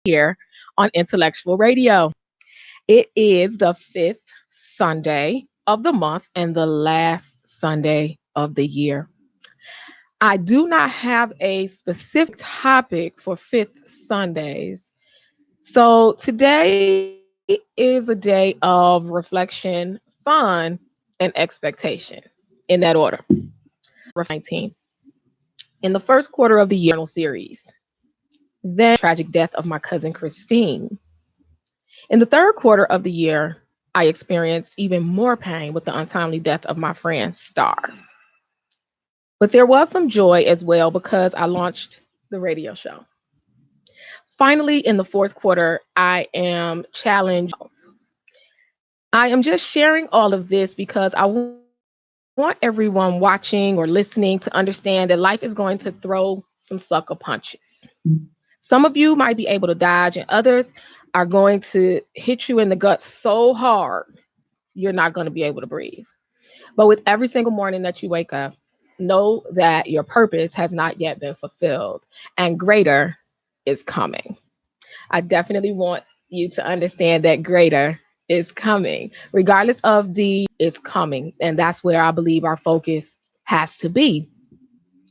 here on Intellectual Radio. It is the fifth Sunday of the month and the last Sunday of the year. I do not have a specific topic for fifth Sundays. So today is a day of reflection, fun, and expectation in that order. 19. In the first quarter of the year, series. Then tragic death of my cousin Christine. In the third quarter of the year, I experienced even more pain with the untimely death of my friend Star. But there was some joy as well because I launched the radio show. Finally, in the fourth quarter, I am challenged. I am just sharing all of this because I want everyone watching or listening to understand that life is going to throw some sucker punches. Some of you might be able to dodge, and others are going to hit you in the gut so hard you're not going to be able to breathe. But with every single morning that you wake up, know that your purpose has not yet been fulfilled and greater is coming. I definitely want you to understand that greater is coming. Regardless of the is coming. And that's where I believe our focus has to be.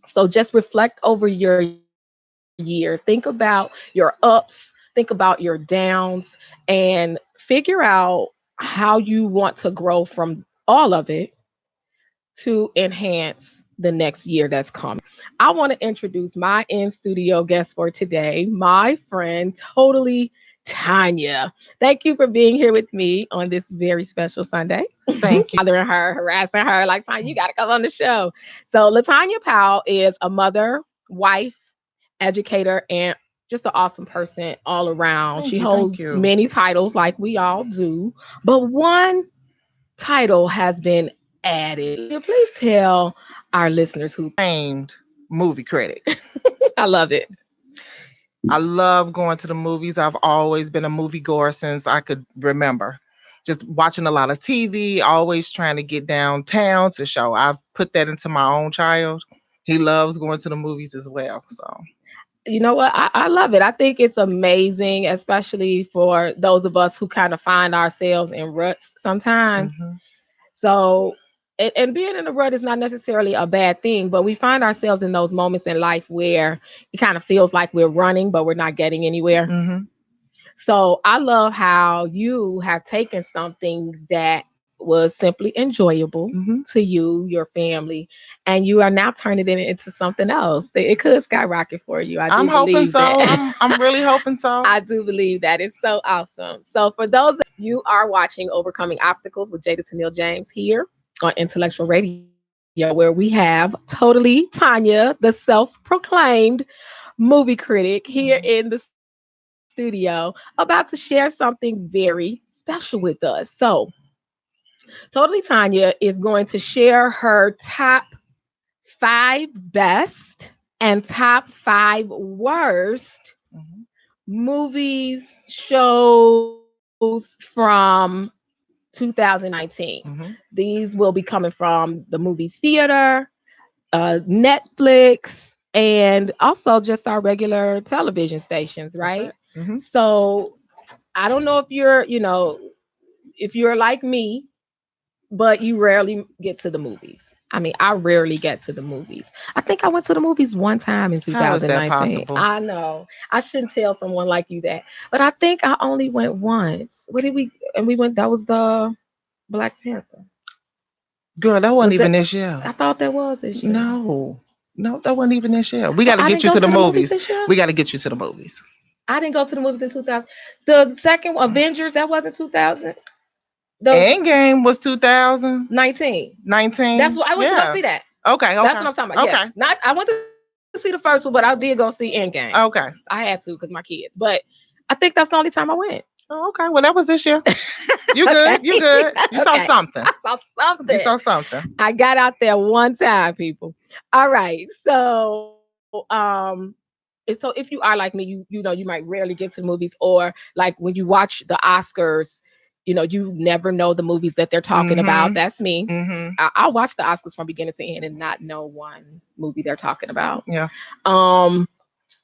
So just reflect over your year. Think about your ups, think about your downs, and figure out how you want to grow from all of it to enhance the next year that's coming. I want to introduce my in studio guest for today, my friend, totally Tanya. Thank you for being here with me on this very special Sunday. Thank you. Bothering her, harassing her, like, Tanya, you got to come on the show. So, LaTanya Powell is a mother, wife, educator, and just an awesome person all around. Thank She you. Thank holds you. many titles, like we all do, but one title has been added. Please tell our listeners who. Famed movie critic. I love it. I love going to the movies. I've always been a movie goer since I could remember. Just watching a lot of TV, always trying to get downtown to show. I've put that into my own child. He loves going to the movies as well. So You know what? I love it. I think it's amazing, especially for those of us who kind of find ourselves in ruts sometimes. mhm. So, and being in a rut is not necessarily a bad thing, but we find ourselves in those moments in life where it kind of feels like we're running, but we're not getting anywhere. Mhm. So I love how you have taken something that was simply enjoyable Mhm. to you, your family, and you are now turning it into something else. It could skyrocket for you. I I'm do hoping believe so. that. I'm really hoping so. I do believe that. It's so awesome. So for those of you are watching Overcoming Obstacles with Jada Tennille James here on Intellectual Radio, where we have totally Tanya, the self-proclaimed movie critic, here in Mhm. the studio, about to share something very special with us. So, Totally Tanya is going to share her top five best and top five worst Mhm. movies, shows from 2019. Mhm. These will be coming from the movie theater, Netflix, and also just our regular television stations, That's right? it. Mhm. So I don't know if you're, if you're like me, but you rarely get to the movies. I mean, I rarely get to the movies. I think I went to the movies one time in How is that 2019. possible? I know. I shouldn't tell someone like you that. But I think I only went once. What did we and we went that was the Black Panther. Girl, that wasn't Was even that this year. I thought that was this year. No. No, that wasn't even this year. We So got to I get didn't you go to the to the movies movies. this year? We got to get you to the movies. I didn't go to the movies in 2000. The second one, Avengers, that wasn't 2000. The Endgame was 19. 2019. That's what I went to go Yeah. see that. Okay. That's Okay. what I'm talking about. Yeah. Okay. Not I went to see the first one, but I did go see Endgame. Okay. I had to because my kids. But I think that's the only time I went. Oh, okay. Well, that was this year. You Okay. good. You good. You saw Okay. something. I saw You something. saw something. I got out there one time, people. All right. So if you are like me, you know you might rarely get to the movies, or like when you watch the Oscars, you never know the movies that they're talking about. Mm-hmm. That's me. Mm-hmm. I'll watch the Oscars from beginning to end and not know one movie they're talking about. Yeah. Um,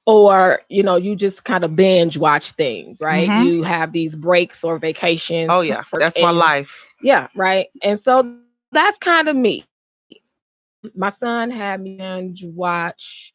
or you just kind of binge watch things, right? Mm-hmm. You have these breaks or Oh vacations from yeah, work, that's my and life. yeah, right. And so that's kind of me. My son had me binge watch.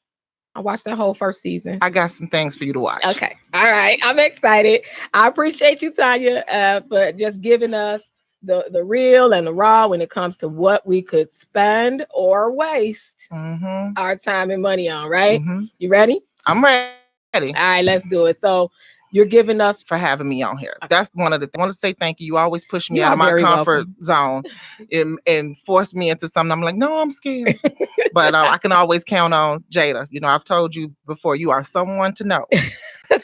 I watched that whole first season. I got some things for you to watch. Okay. All right. I'm excited. I appreciate you, Tanya, for just giving us the real and the raw when it comes to what we could spend or waste Mm-hmm. our time and money on, right? Mm-hmm. You ready? I'm ready. All right, let's do it. So you're giving us. For having me on here. Okay. That's one of the things. I want to say thank you. You always push me You out are of my very comfort welcome. zone and force me into something. I'm like, no, I'm scared. But I can always count on Jada. I've told you before, you are someone to know.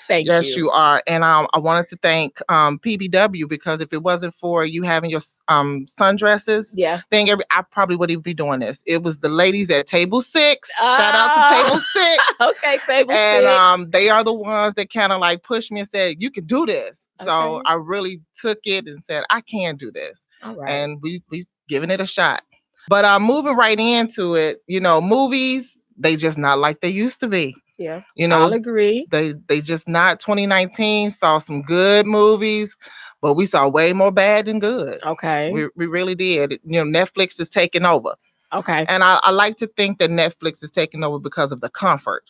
Thank Yes, you. you are. And I wanted to thank PBW, because if it wasn't for you having your sundresses Yeah. thing, I probably wouldn't even be doing this. It was the ladies at Table 6. Shout out to Ah, Table 6. okay, table And six. they are the ones that kind of like pushed me and said, you can do this. So Okay. I really took it and said, I can do this. All right. And we giving it a shot. But moving right into it, movies, they just not like they used to be. Yeah. You I'll know, agree. they just not. 2019 saw some good movies, but we saw way more bad than good. Okay. We really did. Netflix is taking over. Okay. And I like to think that Netflix is taking over because of the comfort.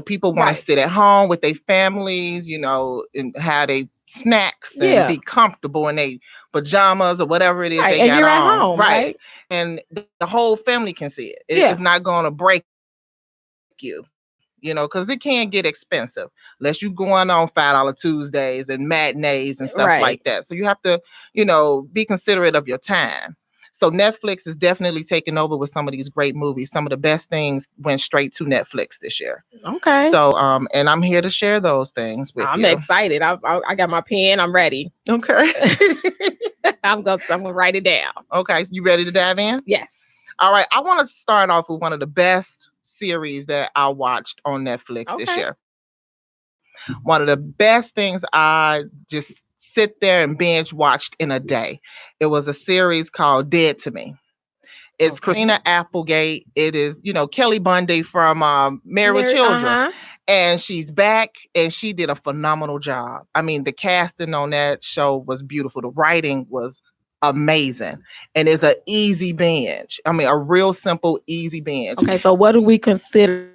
People want to Right. sit at home with their families, and have their snacks and Yeah. be comfortable in their pajamas or whatever it is Right. they And got you're at on. home, Right. right? And the whole family can see it. It's Yeah. not going to break you, because it can get expensive unless you going on $5 Tuesdays and matinees and stuff Right. like that. So you have to, be considerate of your time. So Netflix is definitely taking over with some of these great movies. Some of the best things went straight to Netflix this year. Okay. So, and I'm here to share those things with I'm you. excited. I got my pen. I'm ready. Okay. I'm gonna write it down. Okay. So you ready to dive in? Yes. All right. I want to start off with one of the best series that I watched on Netflix this Okay. year. One of the best things I just sit there and binge watched in a day. It was a series called Dead to Me. It's Okay. Christina Applegate. It is, Kelly Bundy from Married with Mary. Children. Uh-huh. And she's back and she did a phenomenal job. I mean, the casting on that show was beautiful. The writing was amazing. And it's an easy binge. I mean, a real simple, easy binge. Okay. So what do we consider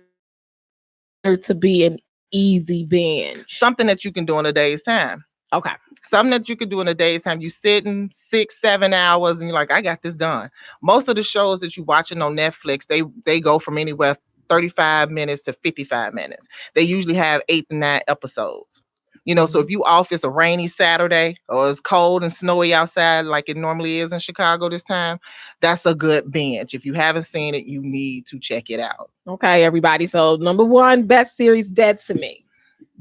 to be an easy binge? Something that you can do in a day's time. Okay. Something that you could do in a day's time. You sitting 6-7 hours and you're like, I got this done. Most of the shows that you're watching on Netflix, they go from anywhere 35 minutes to 55 minutes. They usually have 8 to 9 episodes. So if you off, it's a rainy Saturday or it's cold and snowy outside like it normally is in Chicago this time, that's a good binge. If you haven't seen it, you need to check it out. Okay, everybody. So number one, best series, Dead to Me.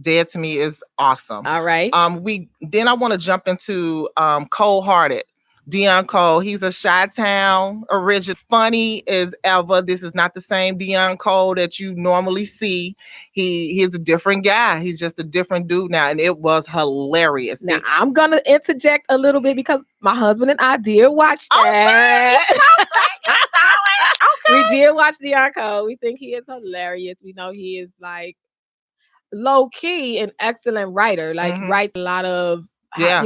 Dead to Me is awesome. All right. I want to jump into Cold Hearted. Dion Cole, he's a Chi-Town original, funny as ever. This is not the same Dion Cole that you normally see. He's a different guy. He's just a different dude now, and it was hilarious. Now I'm gonna interject a little bit because my husband and I did watch that. Okay. We did watch Dion Cole. We think he is hilarious. We know he is like low key an excellent writer. Like writes a lot of Yeah.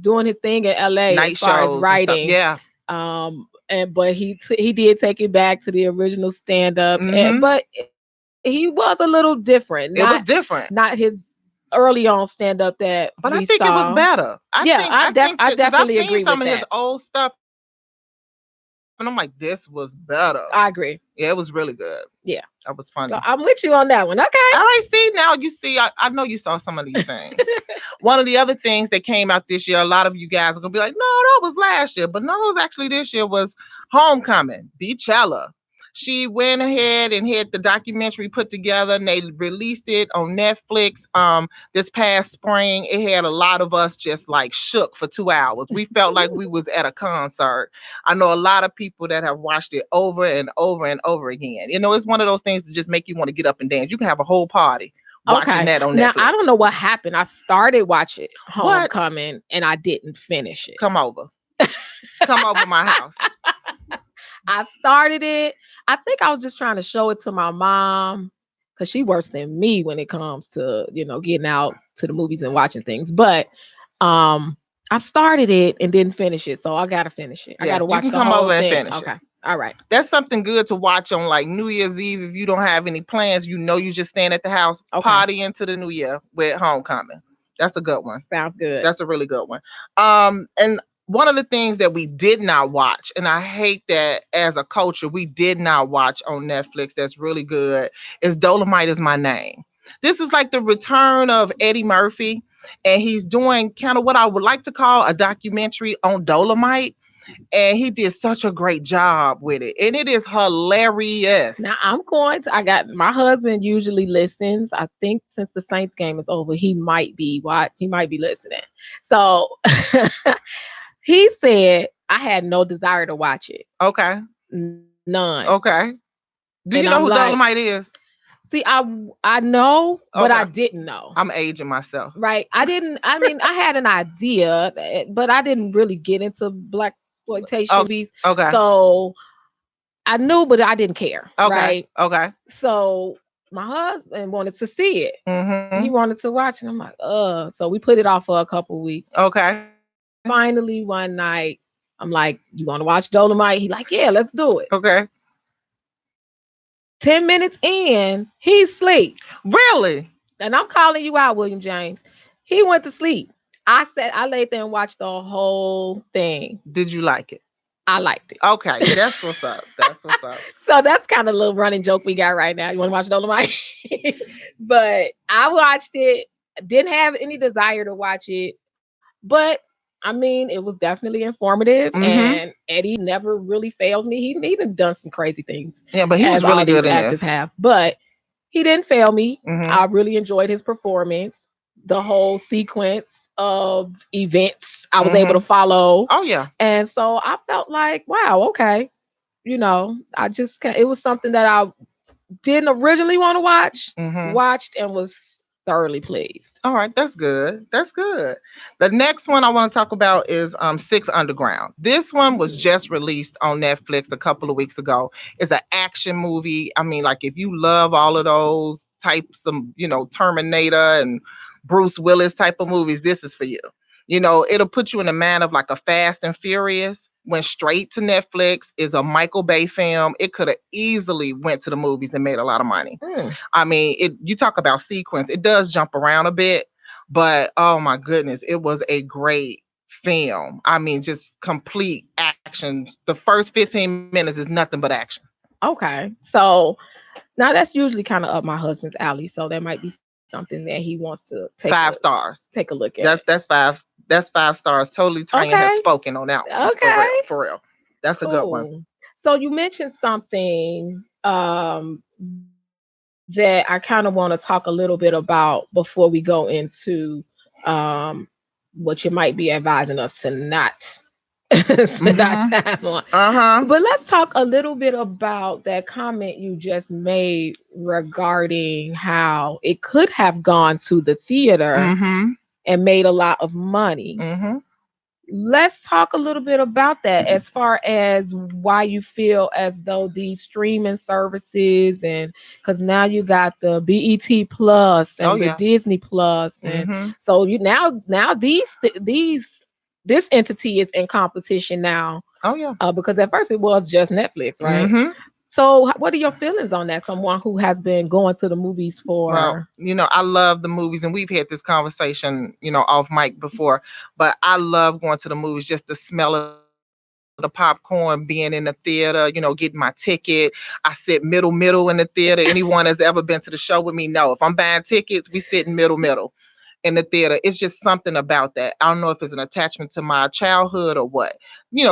doing his thing in LA Night as far as shows and stuff. writing. Yeah. But he did take it back to the original stand up. But he was a little different. It was different. Not his early on stand up that But we I think it was saw. better. I definitely I've agree seen some with of his that. old stuff and I'm like, this was better. I agree. Yeah, it was really good. Yeah. That was funny. So I'm with you on that one. Okay. All right, see, now you see, I know you saw some of these things. One of the other things that came out this year, a lot of you guys are going to be like, no, that was last year. But no, it was actually this year, was Homecoming, Beachella. She went ahead and had the documentary put together and they released it on Netflix this past spring. It had a lot of us just like shook for 2 hours. We felt like we was at a concert. I know a lot of people that have watched it over and over and over again. It's one of those things that just make you want to get up and dance. You can have a whole party watching that on Netflix. Now, I don't know what happened. I started watching Homecoming and I didn't finish it. Come over. Come over my house. I started it. I think I was just trying to show it to my mom because she worse than me when it comes to getting out to the movies and watching things. But um, I started it and didn't finish it, so I gotta finish it. I Yeah, gotta you watch can the come whole over and thing. finish it. Okay, all right. That's something good to watch on like New Year's Eve if you don't have any plans. You just stand at the house, Okay, party into the new year with Homecoming. That's a good one. sounds good. That's a really good one. And one of the things that we did not watch, and I hate that as a culture, we did not watch on Netflix that's really good, is Dolomite Is My Name. This is like the return of Eddie Murphy, and he's doing kind of what I would like to call a documentary on Dolomite. And he did such a great job with it. And it is hilarious. Now I got my husband usually listens. I think since the Saints game is over, he might be listening. So he said I had no desire to watch it. Okay. None. Okay. Do And you know I'm who like, Dolomite is? see, I know, but I Okay. didn't know. I'm aging myself. Right. I mean, I had an idea, but I didn't really get into black exploitation Oh, movies. okay. So I knew, but I didn't care. Okay. Right. Okay. So my husband wanted to see it. He Mm-hmm. wanted to watch it. I'm like, so we put it off for a couple weeks. Okay. Finally, one night, I'm like, you want to watch Dolomite? He like, yeah, let's do it. Okay. 10 minutes in, he's asleep. Really? And I'm calling you out, William James. He went to sleep. I laid there and watched the whole thing. Did you like it? I liked it. Okay, that's what's up. That's what's up. So that's kind of a little running joke we got right now. You want to watch Dolomite? But I watched it. Didn't have any desire to watch it. But I mean, it was definitely informative, Mm-hmm. and Eddie never really failed me. He done some crazy things, Yeah, but he was as all really these good in actors this. have. But he didn't fail me. Mm-hmm. I really enjoyed his performance. The whole sequence of events I was able to follow, Oh yeah. and so I felt like, wow, okay, it was something that I didn't originally want to watch, Mm-hmm. watched, and was thoroughly pleased. All right, that's good. That's good. The next one I want to talk about is Six Underground. This one was just released on Netflix a couple of weeks ago. It's an action movie. I mean, like if you love all of those types of, Terminator and Bruce Willis type of movies, this is for you. It'll put you in the mind of like a Fast and Furious. Went straight to Netflix. Is a Michael Bay film. It could have easily went to the movies and made a lot of money. I mean, you talk about sequence. It does jump around a bit, but oh my goodness, it was a great film. I mean, just complete action. The first 15 minutes is nothing but action. Okay, so now that's usually kind of up my husband's alley, so that might be something that he wants to take 5 stars. Take a look at. That's 5. That's 5 stars. Totally Tanya has Okay. spoken on that one. Okay. For real. That's a good one. So you mentioned something that I kind of want to talk a little bit about before we go into what you might be advising us to not spend our time on. But let's talk a little bit about that comment you just made regarding how it could have gone to the theater and made a lot of money. Let's talk a little bit about that as far as why you feel as though these streaming services, and because now you got the BET Plus and the Disney Plus, and so now this entity is in competition now. Because at first it was just Netflix, right? So what are your feelings on that? Someone who has been going to the movies for... Well, I love the movies, and we've had this conversation, off mic before, but I love going to the movies, just the smell of the popcorn, being in the theater, getting my ticket. I sit middle in the theater. Anyone that's ever been to the show with me know if I'm buying tickets, we sit in middle in the theater. It's just something about that. I don't know if it's an attachment to my childhood or what.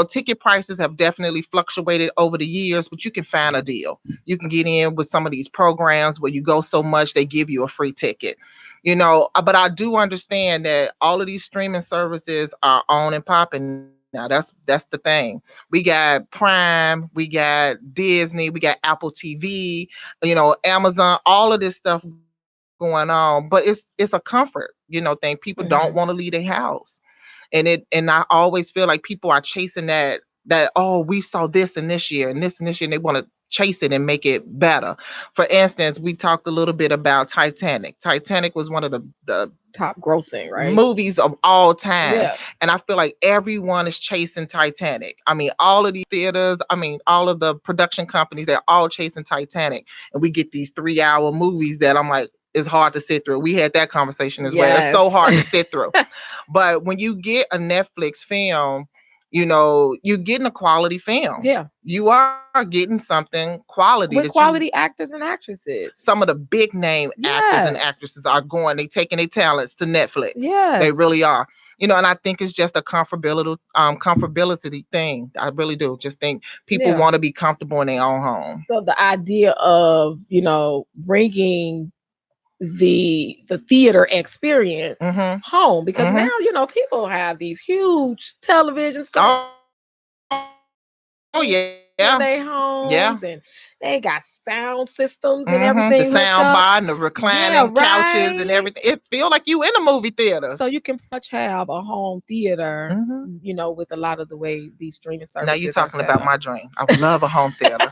Ticket prices have definitely fluctuated over the years, but you can find a deal. You can get in with some of these programs where you go so much, they give you a free ticket. But I do understand that all of these streaming services are on and popping now. That's the thing. We got Prime, we got Disney, we got Apple TV, Amazon, all of this stuff going on. But it's a comfort, thing. People don't want to leave their house. And I always feel like people are chasing that, oh, we saw this and this year and this and this year, and they want to chase it and make it better. For instance, we talked a little bit about Titanic. Titanic was one of the Top grossing, right? movies of all time. Yeah. And I feel like everyone is chasing Titanic. I mean, all of these theaters, I mean, all of the production companies, they're all chasing Titanic. And we get these 3-hour movies that I'm like, it's hard to sit through. We had that conversation as well. It's so hard to sit through. But when you get a Netflix film, you know, you're getting a quality film. Yeah. You are getting something quality. With quality actors and actresses. Some of the big name actors and actresses are going, they taking their talents to Netflix. Yes. They really are. You know, and I think it's just a comfortability thing. I really do. Just think people want to be comfortable in their own home. So the idea of, you know, bringing the theater experience home, because now, you know, people have these huge television screens. Oh yeah. In their homes, and they got sound systems and everything. The sound bar and the reclining couches and everything. It feel like you in a movie theater. So you can pretty much have a home theater, you know, with a lot of the way these streaming services. Now you're talking about my dream. I would love a home theater.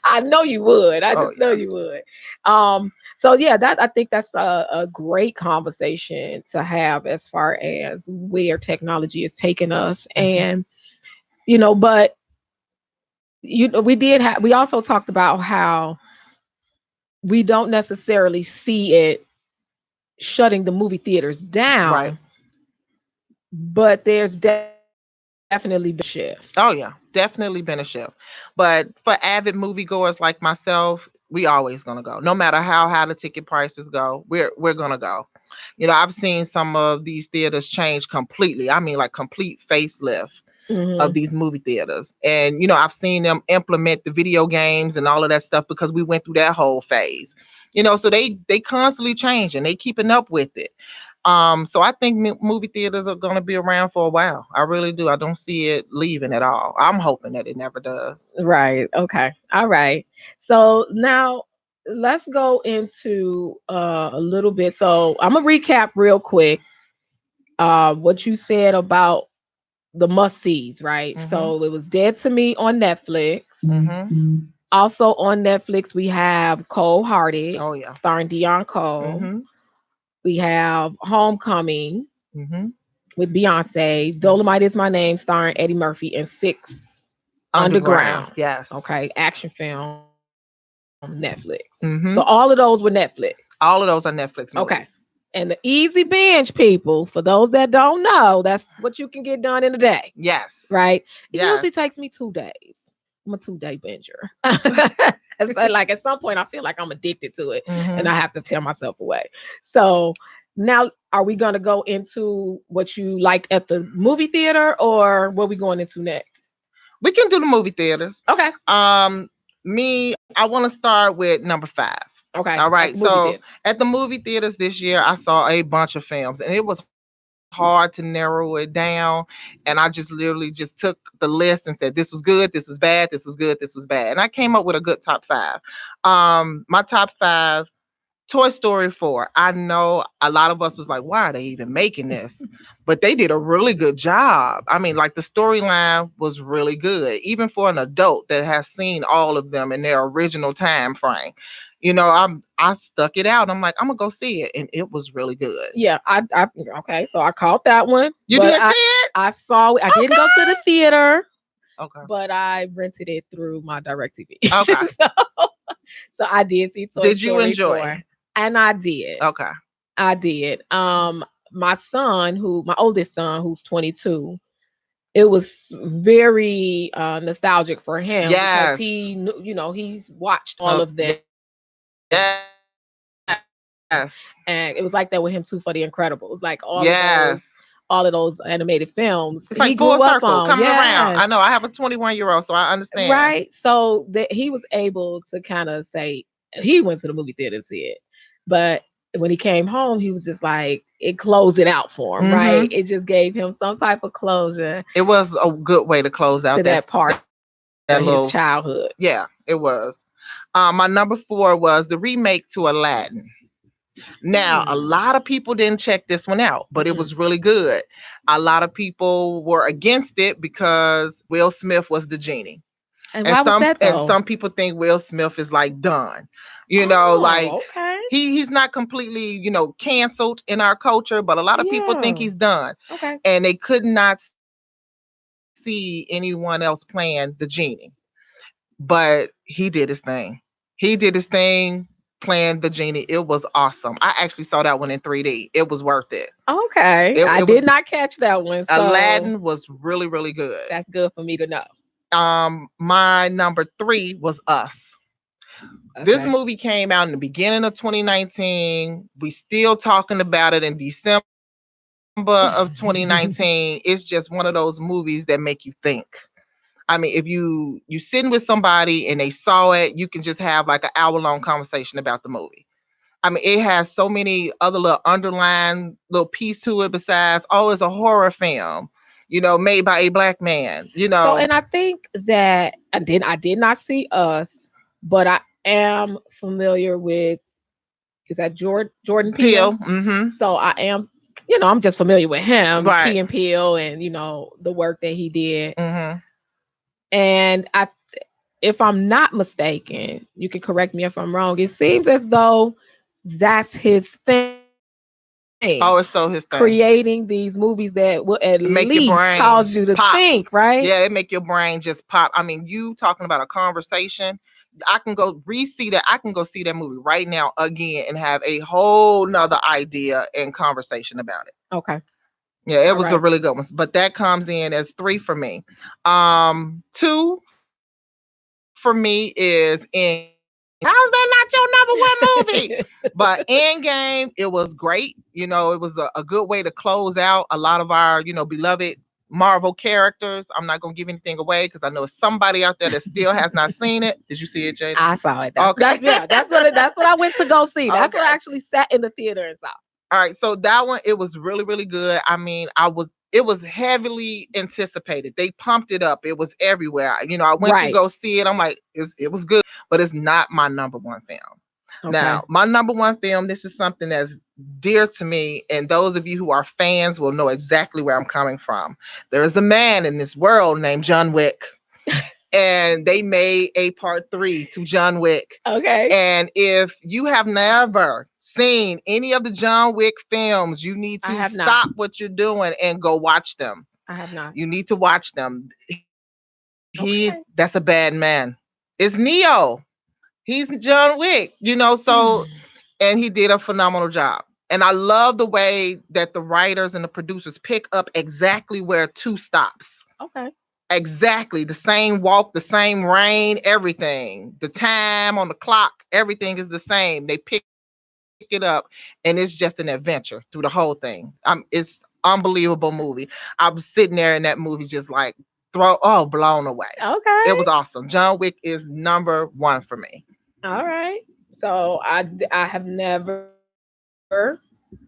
I know you would. I just know you would. So yeah, I think that's a great conversation to have as far as where technology is taking us, and you know, but you know, we also talked about how we don't necessarily see it shutting the movie theaters down, right? But there's definitely been a shift. Oh yeah, definitely been a shift. But for avid moviegoers like myself, we always gonna go. No matter how high the ticket prices go, we're gonna go. You know, I've seen some of these theaters change completely. I mean, like complete facelift of these movie theaters. And, you know, I've seen them implement the video games and all of that stuff because we went through that whole phase. You know, so they constantly change and they keeping up with it. So I think movie theaters are going to be around for a while. I really do. I don't see it leaving at all. I'm hoping that it never does. Right. Okay. All right. So now let's go into a little bit. So I'm going to recap real quick what you said about the must-sees, right? So it was Dead to Me on Netflix. Also on Netflix, we have Cold Hearted, starring Dion Cole. We have Homecoming with Beyonce. Dolomite Is My Name, starring Eddie Murphy, and Six Underground. Yes. Okay, action film on Netflix. So all of those were Netflix. All of those are Netflix movies. Okay. And the easy binge, people, for those that don't know, that's what you can get done in a day. Yes. Right? It usually takes me 2 days. I'm a 2-day binger. Like at some point, I feel like I'm addicted to it and I have to tear myself away. So now, are we going to go into what you liked at the movie theater, or what are we going into next? We can do the movie theaters. Okay. I want to start with number 5. Okay. All right. So at the movie theaters this year, I saw a bunch of films, and it was hard to narrow it down. And I just literally just took the list and said, this was good, this was bad, this was good, this was bad. And I came up with a good top 5. My top 5, Toy Story 4. I know a lot of us was like, why are they even making this? But they did a really good job. I mean, like the storyline was really good, even for an adult that has seen all of them in their original time frame. You know, I stuck it out. I'm like, I'm gonna go see it, and it was really good. Yeah, I okay. So I caught that one. You did see it? I saw it. I didn't go to the theater. Okay. But I rented it through my DirecTV. Okay. so I did see Toy Did Story you enjoy 4, it? and I did. Okay. I did. My oldest son, who's 22, it was very nostalgic for him. Yes. Because he, you know, he's watched all of them. Yes. And it was like that with him too for The Incredibles. Like all of those animated films. It's like he full grew circle up on. coming around. I know. I have a 21-year-old, so I understand. Right. So that he was able to kind of say he went to the movie theater to see it, but when he came home, he was just like, it closed it out for him, right? It just gave him some type of closure. It was a good way to close out that part of his childhood. Yeah, it was. My number 4 was the remake to Aladdin. Now, a lot of people didn't check this one out, but it was really good. A lot of people were against it because Will Smith was the genie. And And why was that though? some people think Will Smith is like done. Like Oh, okay. he's not completely, canceled in our culture, but a lot of people think Yeah. he's done. Okay. And they could not see anyone else playing the genie. But he did his thing. He did his thing playing the genie. It was awesome. I actually saw that one in 3D. It was worth it. Okay. It I was did not catch that one, so Aladdin was really, really good. that's good for me to know. My number three was Us. This Okay. movie came out in the beginning of 2019. We still talking about it in December of 2019. It's just one of those movies that make you think. I mean, if you sitting with somebody and they saw it, you can just have like an hour-long conversation about the movie. I mean, it has so many other little underlying little piece to it besides, oh, it's a horror film, made by a black man, So, and I think that I did not see Us, but I am familiar with, is that Jordan Peele? Peel. Mm-hmm. So I am, I'm just familiar with him, Right. Key and Peele, and the work that he did. Mm-hmm. And if I'm not mistaken, you can correct me if I'm wrong. It seems as though that's his thing, Oh, it's so his thing. creating these movies that will at Make your least brain cause you to pop. think, right? Yeah, it make your brain just pop. I mean, you talking about a conversation. I can go re-see that. I can go see that movie right now again and have a whole nother idea and conversation about it. Okay. Yeah, it All was a right. really good one. But that comes in as three for me. Two for me is Endgame. How's that not your number one movie? But Endgame, it was great. It was a good way to close out a lot of our, beloved Marvel characters. I'm not gonna give anything away because I know somebody out there that still has not seen it. Did you see it, Jada? I saw it. That's Okay. that's yeah. That's what I went to go see. That's what I Okay. actually sat in the theater and saw. All right, so that one, it was really, really good. I mean, it was heavily anticipated. They pumped it up. It was everywhere. I went to Right. go see it. I'm like, it was good, but it's not my number one film. Okay. Now, my number one film, this is something that's dear to me, and those of you who are fans will know exactly where I'm coming from. There is a man in this world named John Wick, and they made a part three to John Wick. Okay. And if you have never seen any of the John Wick films, you need I to have not. stop what you're doing and go watch them. I have not. You need to watch them. Okay. That's a bad man. It's Neo. He's John Wick, so, and he did a phenomenal job. And I love the way that the writers and the producers pick up exactly where two stops. Okay. Exactly. The same walk, the same rain, everything. The time on the clock, everything is the same. They pick it up and it's just an adventure through the whole thing. It's unbelievable movie. I was sitting there in that movie just like blown away. Okay. It was awesome. John Wick is number one for me. All right. So I have never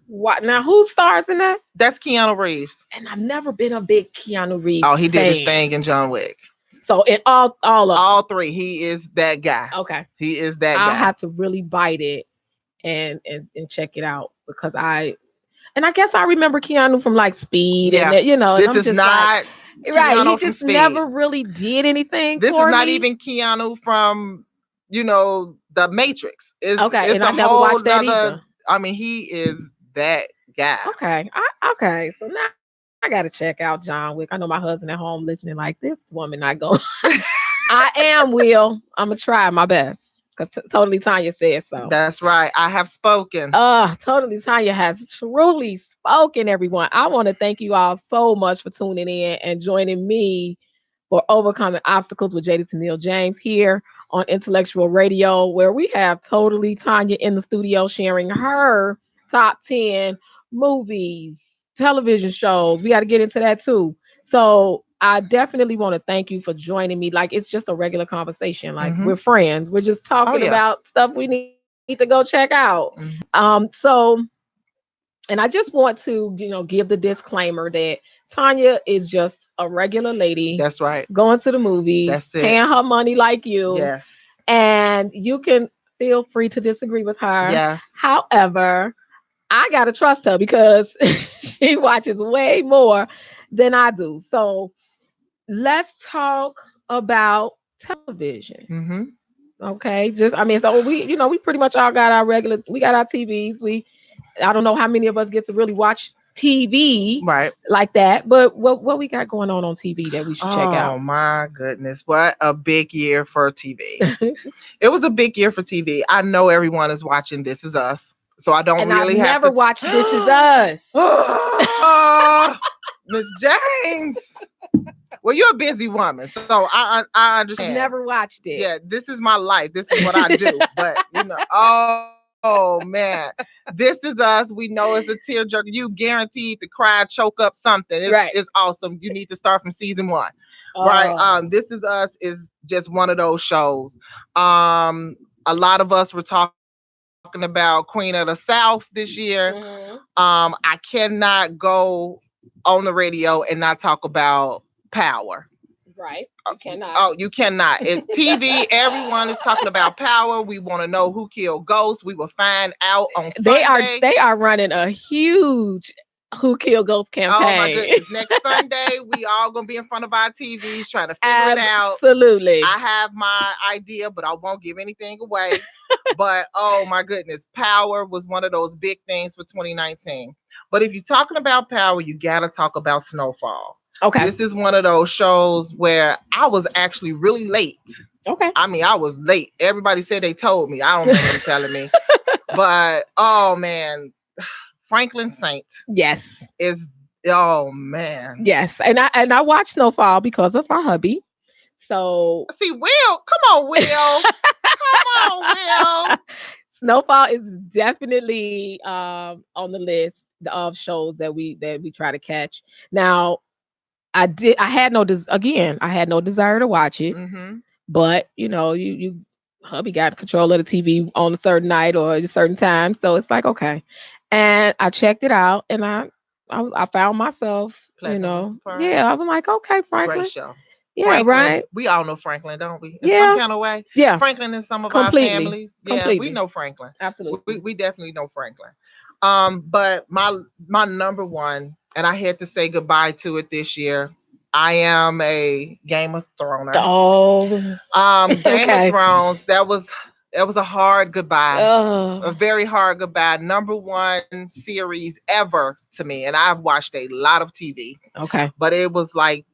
what now who stars in that? That's Keanu Reeves. And I've never been a big Keanu Reeves. Oh, he did his fan. thing in John Wick. So in all of All three, he is that guy. okay. He is that I'll guy. have to really bite it and check it out because I guess I remember Keanu from like Speed Yeah. and This and is not right. Keanu He from just Speed. never really did anything. This for is not me. even Keanu from, the Matrix. Okay, and a I never whole watched that nother. either. I mean, he is that guy. Okay, okay. So now I gotta check out John Wick. I know my husband at home listening like this woman not going. I am Will. I'm gonna try my best because Totally Tanya said so. That's right. I have spoken. Totally Tanya has truly spoken. Everyone, I want to thank you all so much for tuning in and joining me for Overcoming Obstacles with Jada Tennille James here on Intellectual Radio, where we have Totally Tanya in the studio sharing her top 10 movies, television shows. We got to get into that too. So I definitely want to thank you for joining me. Like it's just a regular conversation. Like we're friends. We're just talking about stuff we need to go check out. So and I just want to, give the disclaimer that Tanya is just a regular lady. That's right. Going to the movies, That's it. paying her money like you. Yes. And you can feel free to disagree with her. Yes. However, I gotta trust her because she watches way more than I do. So let's talk about television. Mm-hmm. Okay, just I mean, so we pretty much all got our regular. We got our TVs. I don't know how many of us get to really watch TV Right. like that, but what we got going on TV that we should check Oh out? my goodness. What a big year for TV. It was a big year for TV. I know everyone is watching This Is Us. So I don't And I've really have never to watched This Is Us. Miss James. Well, you're a busy woman, so I I've understand. never watched it. Yeah, this is my life. This is what I do. But oh man, This Is Us. We know it's a tearjerker. You guaranteed to cry, choke up something. Right. It's awesome. You need to start from season 1, right? Oh, This Is Us is just one of those shows. A lot of us were talking about Queen of the South this year. I cannot go on the radio and not talk about Power. right. You cannot. Oh, you cannot. In TV, everyone is talking about Power. We want to know who killed Ghost. We will find out on Sunday. They are running a huge Who Killed Ghost campaign. Oh my goodness. Next Sunday, we all gonna be in front of our TVs trying to figure it out. Absolutely. I have my idea, but I won't give anything away. But oh my goodness, Power was one of those big things for 2019. But if you're talking about Power, you gotta talk about Snowfall. Okay. This is one of those shows where I was actually really late. Okay. I mean, I was late. Everybody said they told me. I don't remember them telling me. But oh man, Franklin Saint Yes. is oh man. Yes. And I watched Snowfall because of my hubby. So See, Will, come on, Will. Come on, Will. Snowfall is definitely on the list of shows that we try to catch. Now, I had no desire to watch it, Mm-hmm. but you hubby got control of the TV on a certain night or a certain time, so it's like okay. And I checked it out, and I found myself, Pleasantly surprised. yeah, I was like, okay, Franklin, Great show. yeah, Franklin, right, we all know Franklin, don't we? In Yeah. some kind of way. yeah, Franklin in some of Completely. our families. Yeah, Completely. we know Franklin. absolutely. We definitely know Franklin. But my number one, and I had to say goodbye to it this year. I am a Game of Thrones. Oh, Game Okay. of Thrones. That was a hard goodbye. A oh, very hard goodbye. Number one series ever to me, and I've watched a lot of TV, okay. but it was like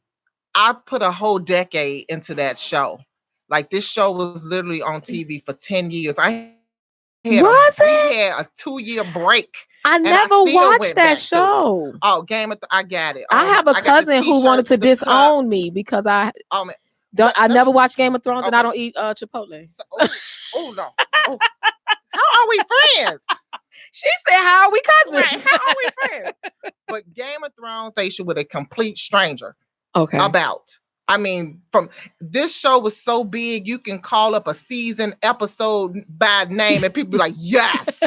I put a whole decade into that show. Like this show was literally on TV for 10 years. Was We it? had a 2-year break. I I never still watched went that back to it. show. Oh, I got it. I have a I got the cousin who wanted to t-shirts, the disown cups. me because I Oh man. I Let never me- watched Game of Thrones and I Okay. don't eat Chipotle. Oh no. Oh. How are we friends? She said, "How are we cousins?" Right. How are we friends? But Game of Thrones station with a complete stranger Okay. about. I mean, from this show was so big, you can call up a season episode by name, and people be like, "Yes."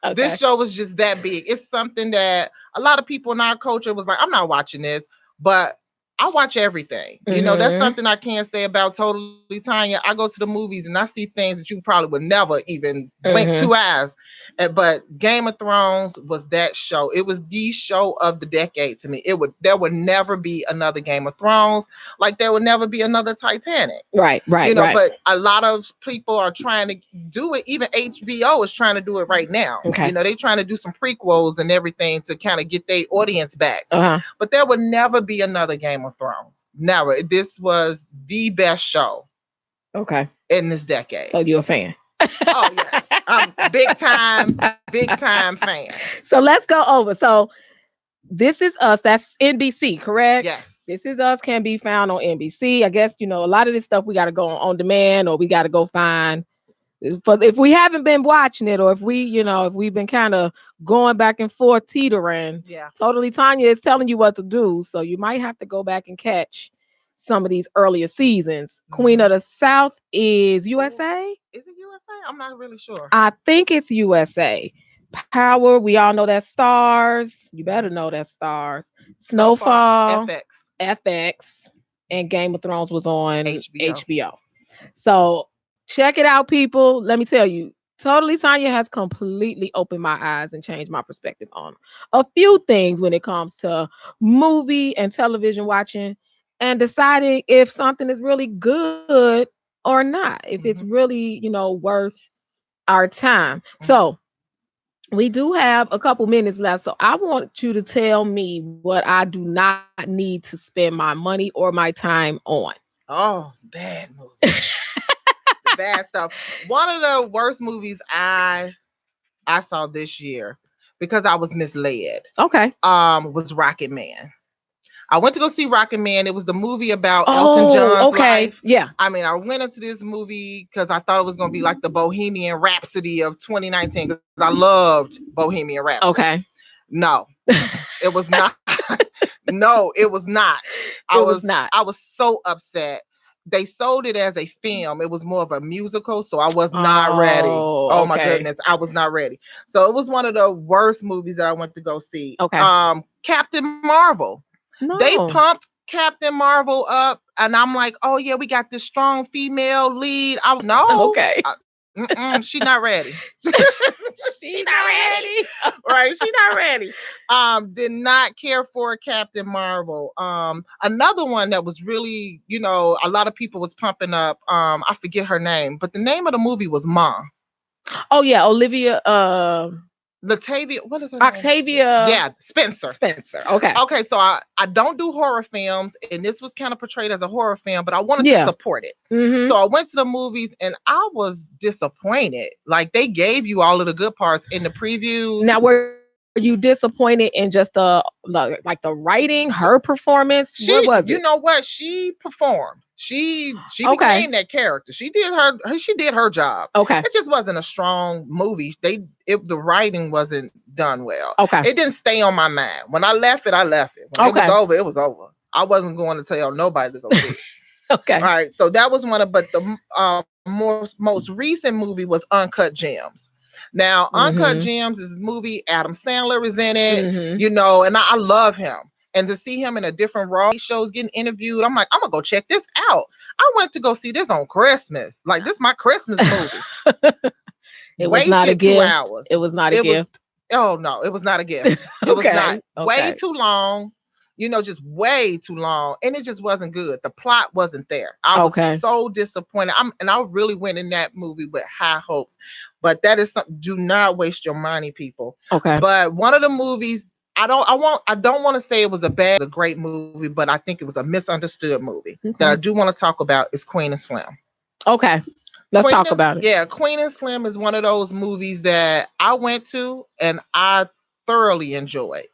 Okay. This show was just that big. It's something that a lot of people in our culture was like, I'm not watching this, but I watch everything. That's Mhm. something I can't say about Totally Tanya. I go to the movies and I see things that you probably would never even blink Mhm. 2 eyes. But Game of Thrones was that show. It was the show of the decade to me. There would never be another Game of Thrones, like there would never be another Titanic. Right. Right. Right. But a lot of people are trying to do it. Even HBO is trying to do it right now. Okay. They're trying to do some prequels and everything to kind of get their audience back. Uh-huh. But there would never be another Game of Thrones. Never. This was the best show Okay. in this decade. So you're a fan. Oh yes, I'm big time fan. So let's go over. So This Is Us. That's NBC, correct? Yes. This Is Us can be found on NBC. I guess a lot of this stuff we got to go on demand, or we got to go find. If we haven't been watching it, or if we've been kind of going back and forth teetering, Yeah. Totally Tanya is telling you what to do, so you might have to go back and catch some of these earlier seasons. Queen of the South is USA. Is it USA? I'm not really sure. I think it's USA. Power, we all know that's Stars. You better know that's Stars. Snowfall, FX. FX, and Game of Thrones was on HBO. HBO. So check it out, people. Let me tell you, Totally Tanya has completely opened my eyes and changed my perspective on a few things when it comes to movie and television watching. and deciding if something is really good or not, if it's Hmm. really, worth our time. Hmm. So we do have a couple minutes left. So I want you to tell me what I do not need to spend my money or my time on. Oh, bad movies. The bad stuff. One of the worst movies I saw this year because I was misled. Okay. Was Rocket Man. I went to go see Rocket Man. It was the movie about Elton Oh, John's okay. life. Yeah. I mean, I went into this movie because I thought it was going to be like the Bohemian Rhapsody of 2019 because I loved Bohemian Rhapsody. Okay. No, it was not. No, it was not. I It was was not. I was so upset. They sold it as a film. It was more of a musical, so I was not ready. Oh, Oh my okay. goodness, I was not ready. So it was one of the worst movies that I went to go see. Okay. Captain Marvel. They No. pumped Captain Marvel up, and I'm like, oh yeah, we got this strong female lead. I no, Okay. she not ready. She's She not not ready. ready. Right, she not ready. Did not care for Captain Marvel. Another one that was really, a lot of people was pumping up. I forget her name, but the name of the movie was Mom. Oh yeah, Olivia Latavia, what is her name? Octavia Yeah, Spencer. Spencer. Okay. Okay, so I don't do horror films, and this was kind of portrayed as a horror film, but I wanted to Yeah. support it. Mm-hmm. So I went to the movies, and I was disappointed. Like they gave you all of the good parts in the previews. Now, were you disappointed in just the writing, her performance? What She, was it? you know what? She performed. She Okay. became that character. She did her job. Okay. It just wasn't a strong movie. The writing wasn't done well. Okay. It didn't stay on my mind. When I left it, I left it. When Okay. it was over, it was over. I wasn't going to tell nobody to go see it. Okay. All right. So that was one of, but the most recent movie was Uncut Gems. Now, Uncut Mm-hmm. Gems is a movie. Adam Sandler is in it, Mm-hmm. and I love him. And to see him in a different role, shows getting interviewed, I'm like, I'm gonna go check this out. I went to go see this on Christmas. Like this, is my Christmas movie. It was not a Wasted 2 gift. hours. It was not a It was. gift. Oh no, it was not a gift. It was not. Okay. Way Okay. too long. Just way too long, and it just wasn't good. The plot wasn't there. I was Okay. so disappointed. I really went in that movie with high hopes, but that is something. Do not waste your money, people. Okay. But one of the movies, I don't want to say it was a great movie, but I think it was a misunderstood movie that I Okay. do want to talk about is Queen and Slim. Okay. Let's talk about it. Yeah, Queen and Slim is one of those movies that I went to and I thoroughly enjoyed.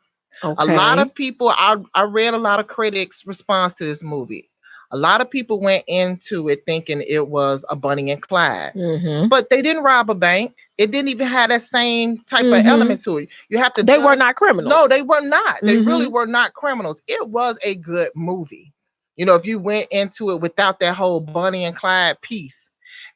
A lot Okay. of people, I read a lot of critics' response to this movie. A lot of people went into it thinking it was a Bonnie and Clyde, Mm-hmm. but they didn't rob a bank. It didn't even have that same type of Mm-hmm. element to it. You have to. They were not criminals. No, they were not. They really Mm-hmm. were not criminals. It was a good movie. If you went into it without that whole Bonnie and Clyde piece.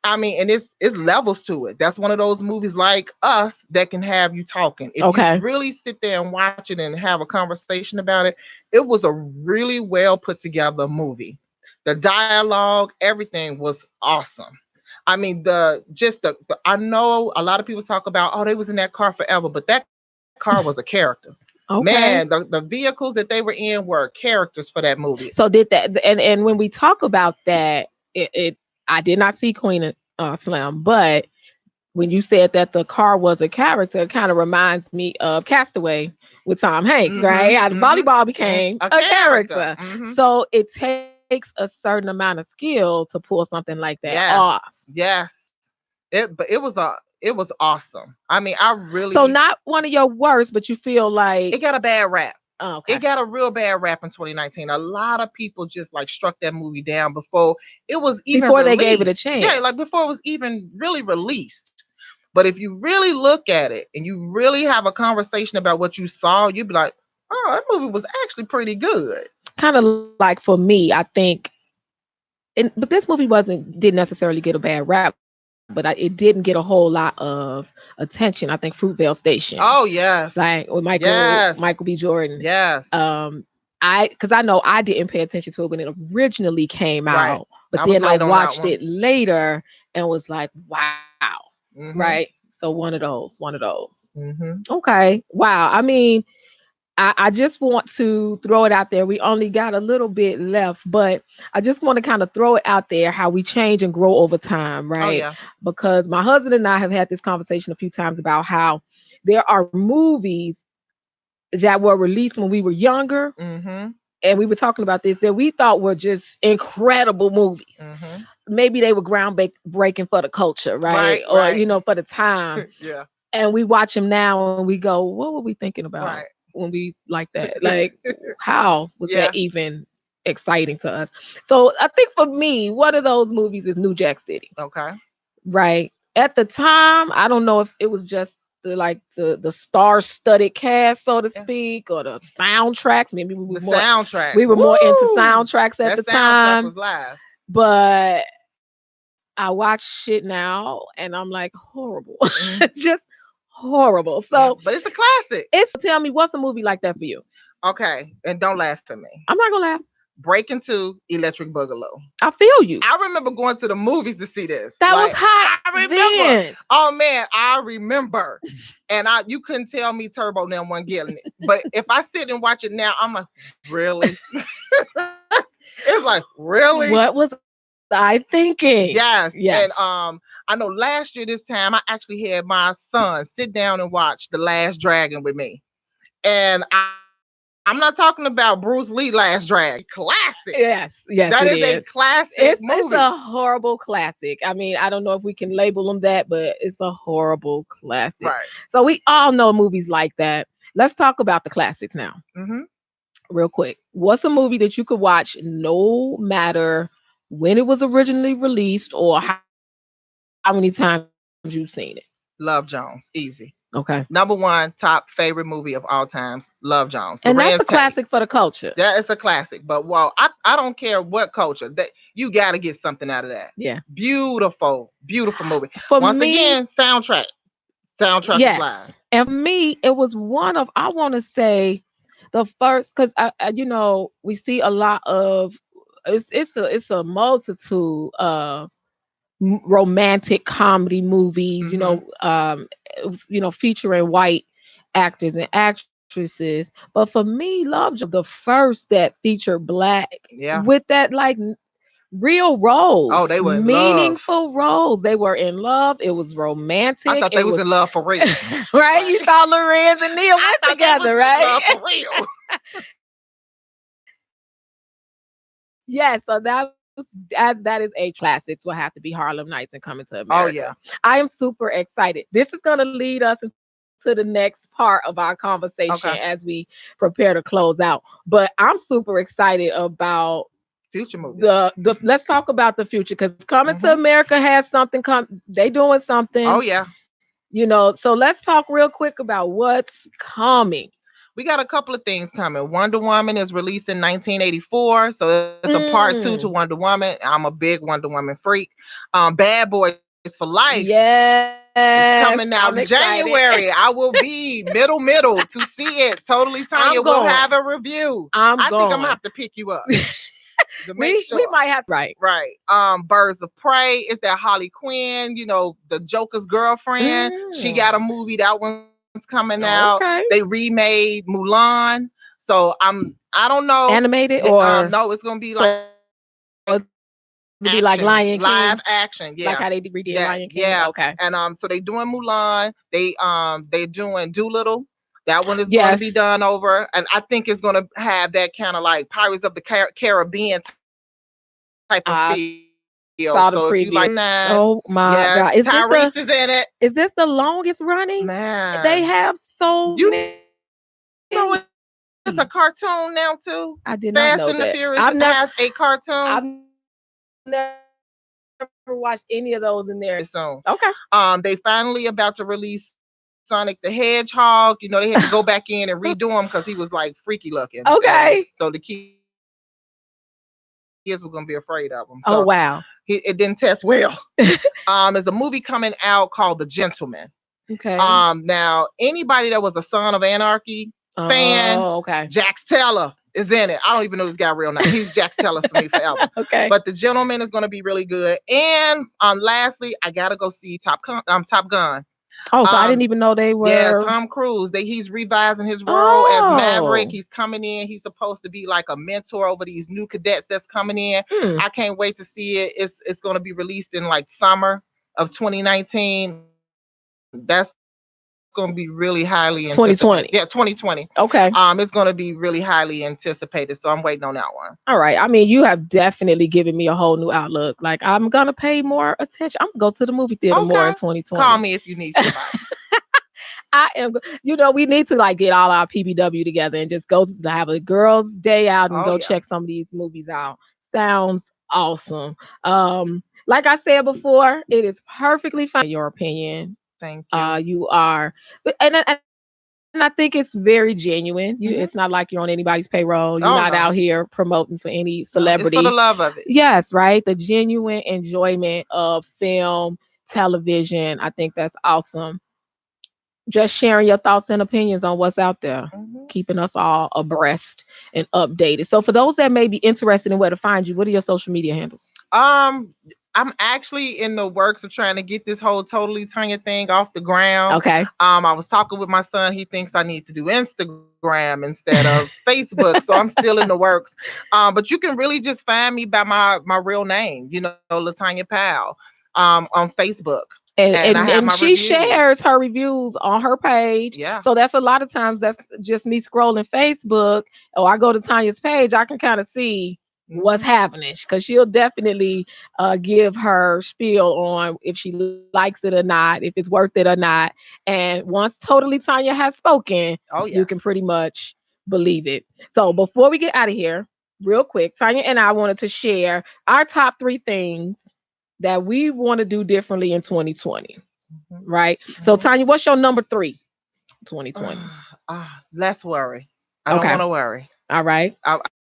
I mean, and it's levels to it. That's one of those movies like Us that can have you talking. If Okay. you really sit there and watch it and have a conversation about it, it was a really well put together movie. The dialogue, everything was awesome. I mean, I know a lot of people talk about, oh, they was in that car forever, but that car was a character. Okay. Man, the vehicles that they were in were characters for that movie. So did that, and when we talk about that, it I did not see Queen and Slim, but when you said that the car was a character, it kind of reminds me of Castaway with Tom Hanks, right? How the volleyball became a character. So it takes a certain amount of skill to pull something like that off. Yes. It was awesome. I mean, I really. So not one of your worst, but you feel like it got a bad rap. Oh, okay. It got a real bad rap in 2019. A lot of people just like struck that movie down before it was even before released. They gave it a chance. Yeah, like before it was even really released. But if you really look at it and you really have a conversation about what you saw, you'd be like, oh, that movie was actually pretty good. Kind of like for me, I think, but this movie didn't necessarily get a bad rap, but it didn't get a whole lot of attention. I think Fruitvale Station. Oh yes, like with Michael B. Jordan. Yes. Because I know I didn't pay attention to it when it originally came out, but then I watched it later and was like, wow. Mm-hmm. Right. So one of those. Mm-hmm. Okay. Wow. I mean, I just want to throw it out there. We only got a little bit left, but I just want to kind of throw it out there how we change and grow over time, Oh right? yeah. Because my husband and I have had this conversation a few times about how there are movies that were released when we were younger, Mm-hmm. and we were talking about this, that we thought were just incredible movies. Mm-hmm. Maybe they were breaking for the culture, right? Right, Or, right. for the time. Yeah. And we watch them now and we go, what were we thinking about Right. when we like that? Like, how was that Yeah. even exciting to us? So I think for me, one of those movies is New Jack City, Okay. right? At the time, I don't know if it was just the star-studded cast, so to Yeah. speak, or the soundtracks. Maybe The soundtrack. we were more into Woo! soundtracks at That the soundtrack time. was live. But I watch it now and I'm like, horrible. Mhm. Just horrible. Yeah. So But it's a classic. it's tell me, what's a movie like that for you? Okay. And don't laugh at me. I'm not gonna laugh. Breaking to Electric Boogaloo. I feel you. I remember going to the movies to see this. That was Like, hot. I remember. Then. Oh man, I remember. And you couldn't tell me Turbo and them wasn't getting it. But if I sit and watch it now, I'm like, really? It's like, really? What was I thinking? Yes. Yes. And I know last year this time I actually had my son sit down and watch The Last Dragon with me. And I'm not talking about Bruce Lee Last Dragon. Classic. Yes. Yes. That it is a classic movie. It's a horrible classic. I mean, I don't know if we can label them that, but it's a horrible classic. Right. So we all know movies like that. Let's talk about the classics now. Mm-hmm. Real quick. What's a movie that you could watch no matter when it was originally released or how many times you've seen it? Love Jones. Easy. Okay. Number one top favorite movie of all times. Love Jones. And Lorenz that's a Tate. classic for the culture. That is a classic. But I don't care what culture. That you got to get something out of that. Yeah. Beautiful, beautiful movie. For Once me, again, soundtrack. Soundtrack yes. is live. And for me, it was one of, I want to say, the first, because we see a lot of it's a multitude of romantic comedy movies, featuring white actors and actresses. But for me, Love Jones, the first that featured black, Yeah. with that real roles. Oh, they were in meaningful roles. They were in love. It was romantic. I thought they was in love for real. Right? You thought Lorenz and Neil went together, right? Love for real. Yeah, so that is a classic. Will have to be Harlem Nights and Coming to America. Oh yeah. I am super excited. This is going to lead us to the next part of our conversation as we prepare to close out. But I'm super excited about future movies. Let's talk about the future, because Coming to America has something they doing something. Oh yeah. So let's talk real quick about what's coming. We got a couple of things coming. Wonder Woman is released in 1984, so it's a part 2 to Wonder Woman. I'm a big Wonder Woman freak. Bad Boys for Life. Yeah. Coming out in January. I will be middle to see it. Totally, Tanya will have a review. I think I'm gonna have to pick you up. We might have right. Birds of Prey is that Harley Quinn, the Joker's girlfriend. She got a movie, that one's coming out. They remade Mulan, so I don't know, animated or no, it's gonna be like be like Lion King, live action, like how they redid Lion King. Okay. And so they doing Mulan. They're doing Doolittle. That one is going to be done over, and I think it's going to have that kind of like Pirates of the Caribbean type of feel. Saw the preview. If you like that, oh my God! Tyrese is in it. Is this the longest running? Man, they have so many. It's a cartoon now too. I did not know that. Fast and the Furious has a cartoon. I've never watched any of those in there. So okay. They finally about to release Sonic the Hedgehog. They had to go back in and redo him because he was like freaky looking. Okay. And so the kids were gonna be afraid of him. So oh wow. It didn't test well. There's a movie coming out called The Gentleman. Okay. Now anybody that was a Son of Anarchy fan, Jax Teller is in it. I don't even know this guy real name. He's Jax Teller for me forever. Okay. But The Gentleman is going to be really good. And lastly, I gotta go see Top Gun. Oh, so I didn't Um, even know they yeah, were. Tom Cruise. He's revising his role as Maverick. Oh. He's coming in. He's supposed to be like a mentor over these new cadets that's coming in. Hmm. I can't wait to see it. It's going to be released in like summer of 2019. That's going to be really highly anticipated. Yeah, 2020. 2020. Okay. It's going to be really highly anticipated. So I'm waiting on that one. All right. I mean, you have definitely given me a whole new outlook. Like, I'm gonna pay more attention. I'm gonna go to the movie theater more in Okay. Call 2020. me if you need somebody. I am. We need to like get all our PBW together and just go to have a girls' day out and Oh go yeah. check some of these movies out. Sounds awesome. Like I said before, it is perfectly fine. Your opinion. Thank you. You are, and I think it's very genuine. Hmm. It's not like you're on anybody's payroll. You're Oh not out no. here promoting for any No, it's for the celebrity. love of it. Yes, right. The genuine enjoyment of film, television. I think that's awesome. Just sharing your thoughts and opinions on what's out there, Hmm. keeping us all abreast and updated. So, for those that may be interested in where to find you, what are your social media handles? Um, I'm actually in the works of trying to get this whole Totally Tanya thing off the ground. Okay. I was talking with my son. He thinks I need to do Instagram instead of Facebook, so I'm still in the works. But you can really just find me by my real name, Latanya Powell, on Facebook, and and I and, have and my she reviews. shares her reviews on her page. Yeah. So that's a lot of times that's just me scrolling Facebook, or I go to Tanya's page. I can kind of see what's Hmm. happening because she'll definitely give her spiel on if she likes it or not, if it's worth it or not. And once Totally Tanya has spoken, Oh you can yes. pretty much believe it. So before we get out of here, real quick, Tanya and I wanted to share our top 3 things that we want to do differently in 2020, Hmm. right? So, Hmm. Tanya, what's your number 3, 2020? Less worry. I don't Okay. want to worry. All right.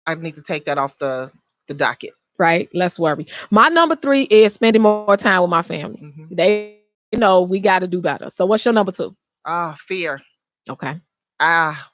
I need to take that off the docket. Right. Let's worry. My number 3 is spending more time with my family. Hmm. They know we got to do better. So, what's your number 2? Fear. Okay.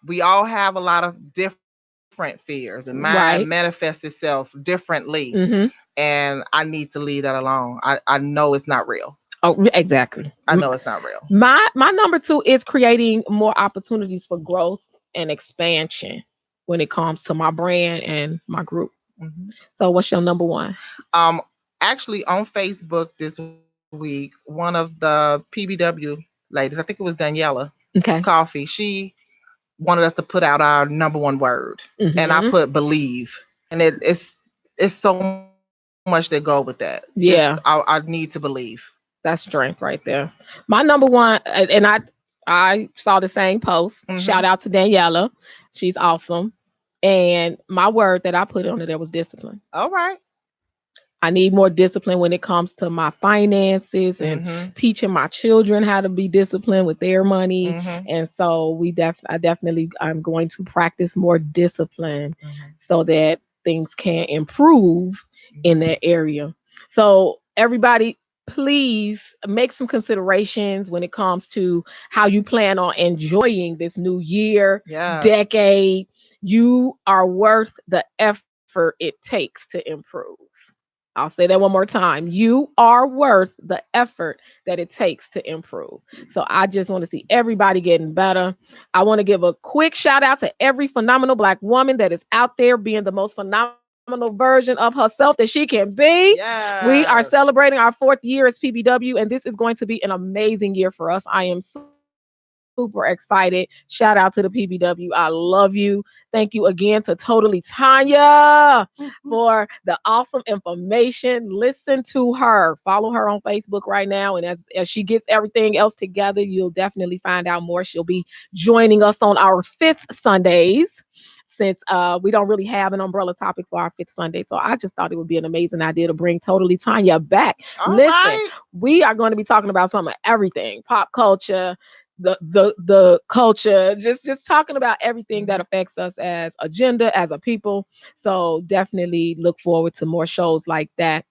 We all have a lot of different fears, and mine Right. manifests itself differently. Mm-hmm. And I need to leave that alone. I know it's not real. Oh, exactly. I know it's not real. My number 2 is creating more opportunities for growth and expansion when it comes to my brand and my group. Hmm. So, what's your number 1? Um, Actually, on Facebook this week, one of the PBW ladies, I think it was Daniela Okay. Coffee, she wanted us to put out our number 1 word, and I Mm-hmm. put believe, and it's so much that go with that. Just Yeah. I need to believe. That's strength right there. My number 1, and I saw the same post. Hmm. Shout out to Daniela. She's awesome. And my word that I put on it there was discipline. All right. I need more discipline when it comes to my finances and Mhm. teaching my children how to be disciplined with their money. Mhm. And so I'm going to practice more discipline Mhm. so that things can improve in Mhm. that area. So everybody, please make some considerations when it comes to how you plan on enjoying this new year, Yes. decade. You are worth the effort it takes to improve. I'll say that one more time. You are worth the effort that it takes to improve. So I just want to see everybody getting better. I want to give a quick shout out to every phenomenal Black woman that is out there being the most phenomenal version of herself that she can be. We are Yes. celebrating our 4th year as PBW, and this is going to be an amazing year for us. I am super excited. Shout out to the PBW. I love you. Thank you again to Totally Tanya for the awesome information. Listen to her. Follow her on Facebook right now. And as she gets everything else together, you'll definitely find out more. She'll be joining us on our 5th Sundays since we don't really have an umbrella topic for our 5th Sunday. So I just thought it would be an amazing idea to bring Totally Tanya back. All Listen, right. we are going to be talking about some of everything, pop culture, the culture, just talking about everything that Mhm. affects us as a gender, as a people. So definitely look forward to more shows like that.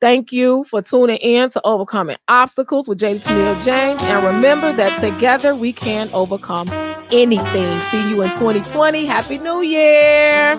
Thank you for tuning in to Overcoming Obstacles with JD Tennille James. And remember that together we can overcome anything. See you in 2020. Happy New Year.